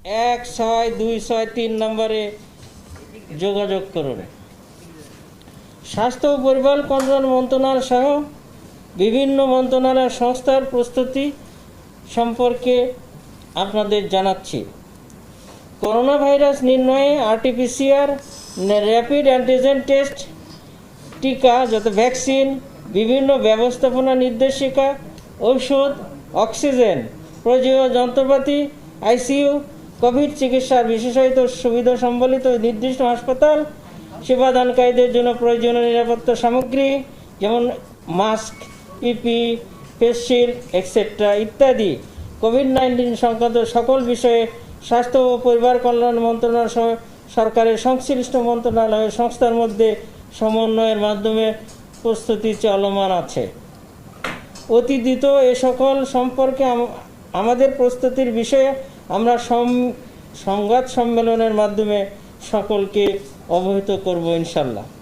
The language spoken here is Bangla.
162623 নম্বরে যোগাযোগ করুন। স্বাস্থ্য ও পরিবার কল্যাণ মন্ত্রণালয় সহ বিভিন্ন মন্ত্রণালয় সংস্থার প্রস্তুতি সম্পর্কে আপনাদের জানাচ্ছি। করোনা ভাইরাস নির্ণয়ে আরটিপিসিআর, র্যাপিড অ্যান্টিজেন টেস্ট, টিকা যত ভ্যাকসিন, বিভিন্ন ব্যবস্থাপনা নির্দেশিকা, ঔষধ, অক্সিজেন, প্রয়োজনীয় যন্ত্রপাতি, আইসিইউ, কোভিড চিকিৎসার বিশেষায়িত সুবিধা সম্বলিত নির্দিষ্ট হাসপাতাল, সেবাদানকারীদের জন্য প্রয়োজনীয় নিরাপত্তা সামগ্রী যেমন মাস্ক, পিপি, ফেস শিল্ড এক্সেট্রা ইত্যাদি কোভিড-19 সংক্রান্ত সকল বিষয়ে স্বাস্থ্য ও পরিবার কল্যাণ মন্ত্রণালয় সহ সরকারের সংশ্লিষ্ট মন্ত্রণালয় সংস্থার মধ্যে সমন্বয়ের মাধ্যমে প্রস্তুতি চলমান আছে। অতি দ্রুত এ সকল সম্পর্কে আমাদের প্রস্তুতির বিষয়ে আমরা সংবাদ সম্মেলনের মাধ্যমে সকলকে অবহিত করব ইনশাল্লাহ।